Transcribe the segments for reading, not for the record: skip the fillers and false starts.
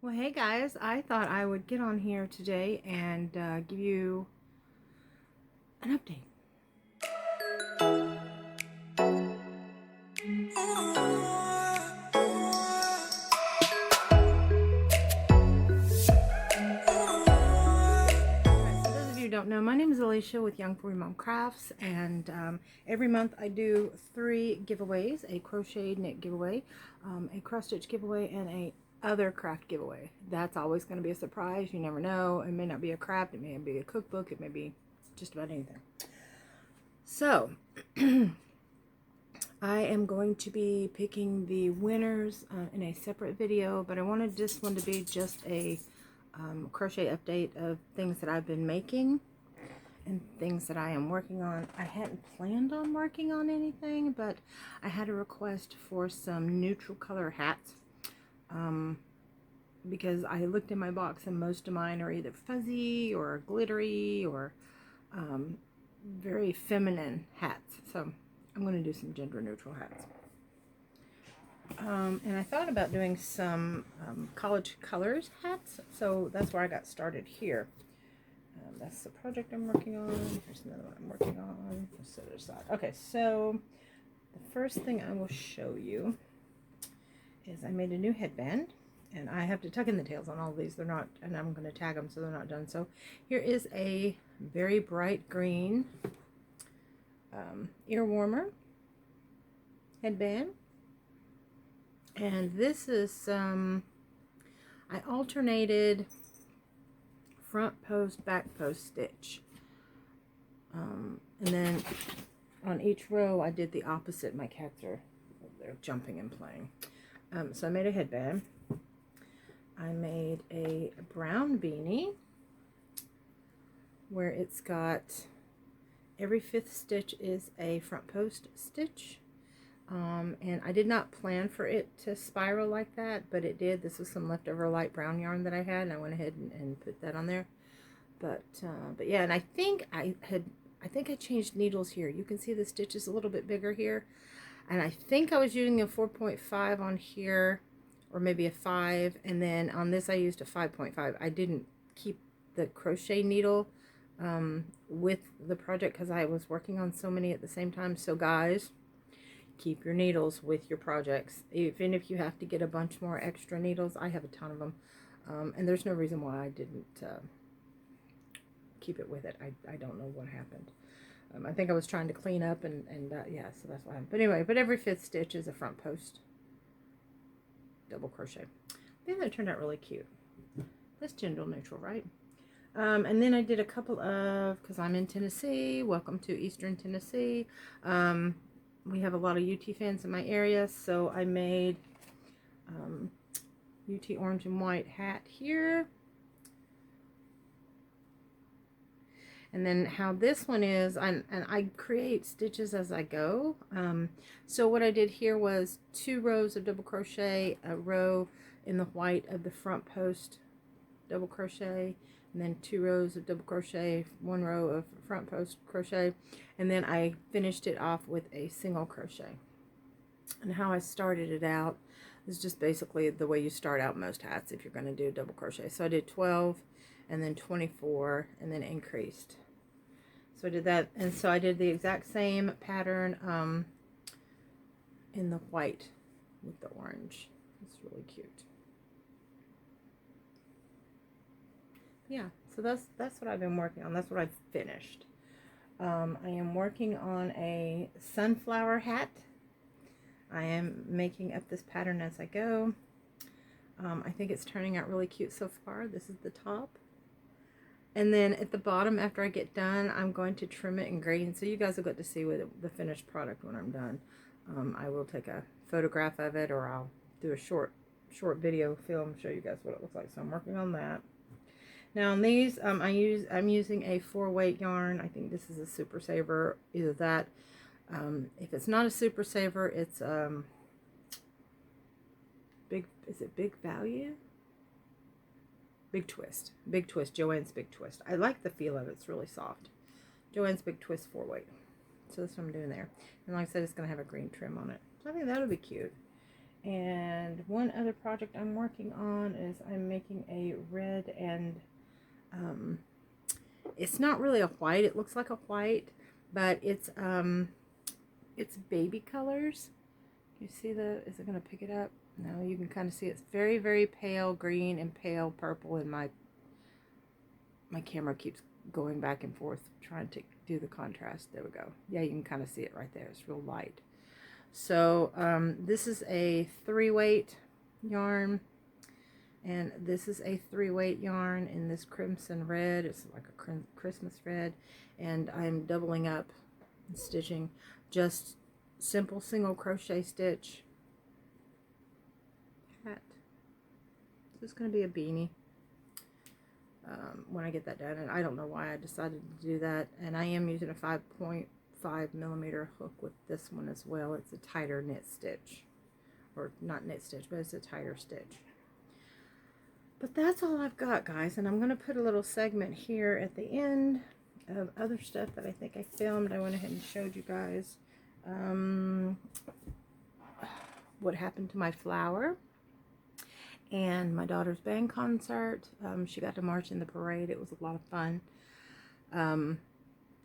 Well, hey guys, I thought I would get on here today and give you an update. For those of you who don't know, my name is Alicia with Young Furry Mom Crafts, and every month I do 3 giveaways: a crochet knit giveaway, a cross stitch giveaway, and a other craft giveaway. That's always going to be a surprise. You never know. It may not be a craft, it may be a cookbook, it may be just about anything. So I am going to be picking the winners in a separate video, but I wanted this one to be just a crochet update of things that I've been making and things that I am working on. I hadn't planned on working on anything, but I had a request for some neutral color hats because I looked in my box and most of mine are either fuzzy or glittery or very feminine hats. So I'm going to do some gender neutral hats. And I thought about doing some college colors hats, so that's where I got started here. That's the project I'm working on. Here's another one I'm working on. Let's set it aside. Okay, so the first thing I will show you is I made a new headband, and I have to tuck in the tails on all of these. They're not, and I'm going to tag them so they're not done. So here is a very bright green ear warmer headband. And this is, I alternated front post, back post stitch. And then on each row I did the opposite. My cats are, they're jumping and playing. So I made a headband. I made a brown beanie where it's got every 5th stitch is a front post stitch. And I did not plan for it to spiral like that, but it did. This was some leftover light brown yarn that I had, and I went ahead and put that on there. But yeah, and I think I changed needles here. You can see the stitch is a little bit bigger here, and I think I was using a 4.5 on here, or maybe a 5, and then on this I used a 5.5. I didn't keep the crochet needle with the project because I was working on so many at the same time. So guys, keep your needles with your projects, even if you have to get a bunch more extra needles. I have a ton of them, and there's no reason why I didn't keep it with it. I don't know what happened. I think I was trying to clean up, and yeah, so that's what happened. But anyway, but every 5th stitch is a front post double crochet. I think that turned out really cute. That's gender neutral, right? And then I did a couple of, because I'm in Tennessee, welcome to Eastern Tennessee. We have a lot of UT fans in my area, so I made UT orange and white hat here. And then how this one is, and I create stitches as I go. So what I did here was 2 rows of double crochet, a row in the white of the front post double crochet, and then 2 rows of double crochet, 1 row of front post crochet, and then I finished it off with a single crochet. And how I started it out is just basically the way you start out most hats if you're going to do double crochet. So I did 12 and then 24 and then increased. So I did that, and so I did the exact same pattern in the white with the orange. It's really cute. Yeah, so that's what I've been working on. That's what I've finished. I am working on a sunflower hat. I am making up this pattern as I go. I think it's turning out really cute so far. This is the top. And then at the bottom, after I get done, I'm going to trim it in green. So you guys will get to see the finished product when I'm done. I will take a photograph of it, or I'll do a short video film, show you guys what it looks like. So I'm working on that. Now on these, I'm using a 4-weight yarn. I think this is a Super Saver. Either that. If it's not a Super Saver, it's Big Value? Big Twist. Big Twist. Joann's Big Twist. I like the feel of it. It's really soft. Joann's Big Twist 4-weight. So that's what I'm doing there. And like I said, it's going to have a green trim on it. So I think that'll be cute. And one other project I'm working on is I'm making a red and it's not really a white. It looks like a white, but it's baby colors. You see the, is it going to pick it up? No, you can kind of see it's very, very pale green and pale purple, and my camera keeps going back and forth trying to do the contrast. There we go. Yeah, you can kind of see it right there. It's real light. So this is a 3-weight yarn, and this is a 3-weight yarn in this crimson red. It's like a Christmas red, and I'm doubling up and stitching just simple single crochet stitch. Hat. This is going to be a beanie when I get that done, and I don't know why I decided to do that. And I am using a 5.5mm hook with this one as well. It's a tighter knit stitch, or not knit stitch, but it's a tighter stitch. But that's all I've got, guys, and I'm going to put a little segment here at the end of other stuff that I think I filmed. I went ahead and showed you guys what happened to my flower and my daughter's band concert. She got to march in the parade. It was a lot of fun.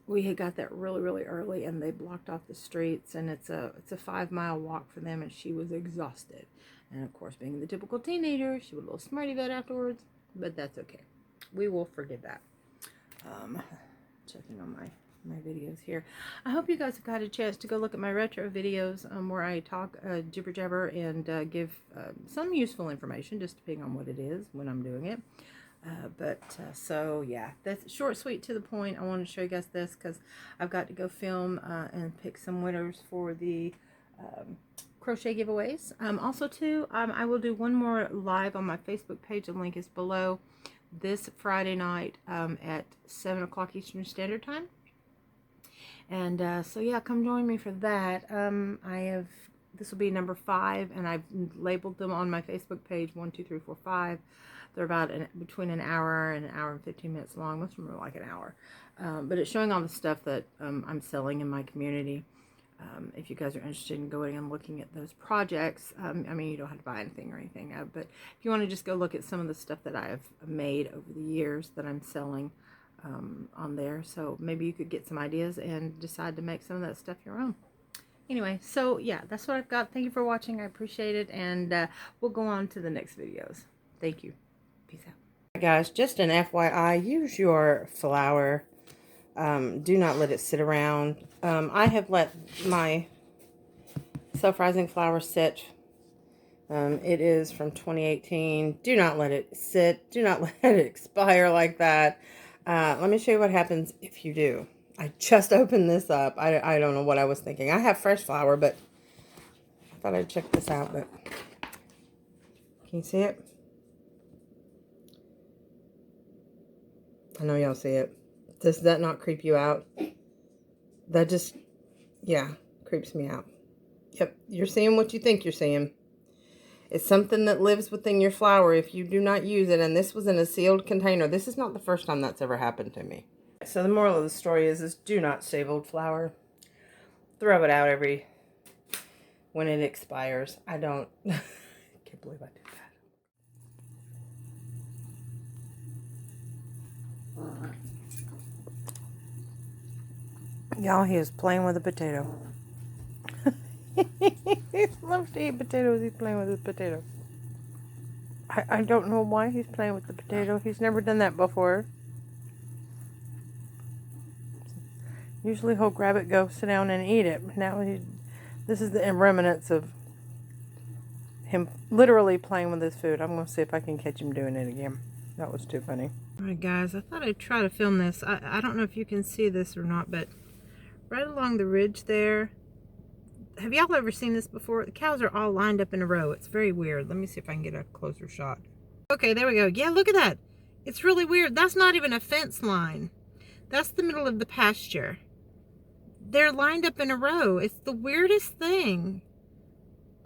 We had got there really, really early, and they blocked off the streets, and it's a 5-mile walk for them, and she was exhausted. And of course, being the typical teenager, she was a little smarty bit afterwards, but that's okay. We will forgive that. Checking on my videos here. I hope you guys have got a chance to go look at my retro videos where I talk jibber jabber and give some useful information, just depending on what it is when I'm doing it. So yeah, that's short, sweet, to the point. I want to show you guys this because I've got to go film and pick some winners for the crochet giveaways. Also too, I will do one more live on my Facebook page. The link is below, this Friday night at 7 o'clock Eastern Standard Time. And so yeah, come join me for that. This will be number 5, and I've labeled them on my Facebook page 1, 2, 3, 4, 5. They're about between an hour and 15 minutes long. Most of them are like an hour. But it's showing all the stuff that I'm selling in my community. If you guys are interested in going and looking at those projects, I mean, you don't have to buy anything or anything. But if you want to just go look at some of the stuff that I've made over the years that I'm selling on there. So maybe you could get some ideas and decide to make some of that stuff your own. Anyway, so yeah, that's what I've got. Thank you for watching. I appreciate it. And we'll go on to the next videos. Thank you. Peace out. Right, guys, just an FYI, use your flour. Do not let it sit around. I have let my self-rising flour sit. It is from 2018. Do not let it sit. Do not let it expire like that. Let me show you what happens if you do. I just opened this up. I don't know what I was thinking. I have fresh flour, but I thought I'd check this out. But can you see it? I know y'all see it. Does that not creep you out? That just, yeah, creeps me out. Yep, you're seeing what you think you're seeing. It's something that lives within your flour if you do not use it. And this was in a sealed container. This is not the first time that's ever happened to me. So the moral of the story is do not save old flour. Throw it out when it expires. I don't, I can't believe I did that. Y'all, he is playing with a potato. He loves to eat potatoes. He's playing with his potato. I don't know why he's playing with the potato. He's never done that before. Usually he'll grab it, go sit down and eat it. But now this is the remnants of him literally playing with his food. I'm going to see if I can catch him doing it again. That was too funny. Alright guys, I thought I'd try to film this. I don't know if you can see this or not, but right along the ridge there, have y'all ever seen this before? The cows are all lined up in a row. It's very weird. Let me see if I can get a closer shot. Okay, there we go. Yeah, look at that. It's really weird. That's not even a fence line. That's the middle of the pasture. They're lined up in a row. It's the weirdest thing.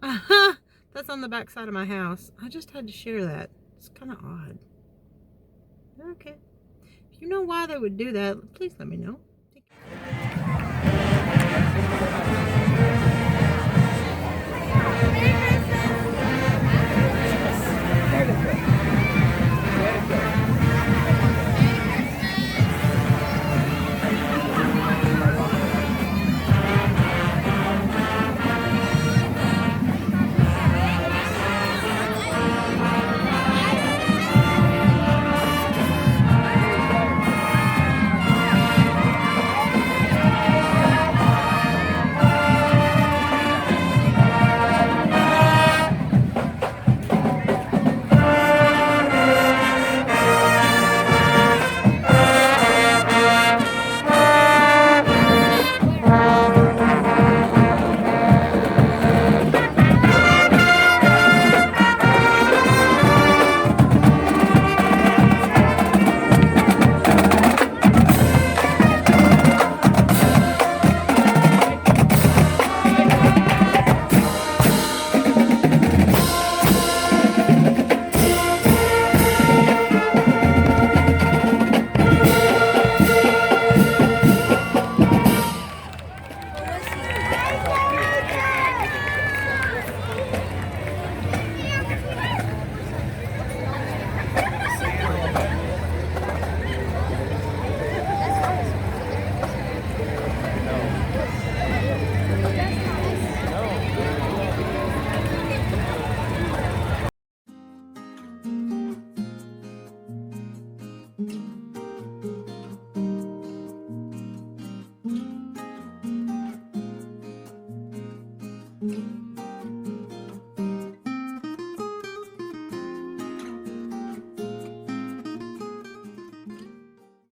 That's on the back side of my house. I just had to share that. It's kind of odd. Okay. If you know why they would do that, please let me know.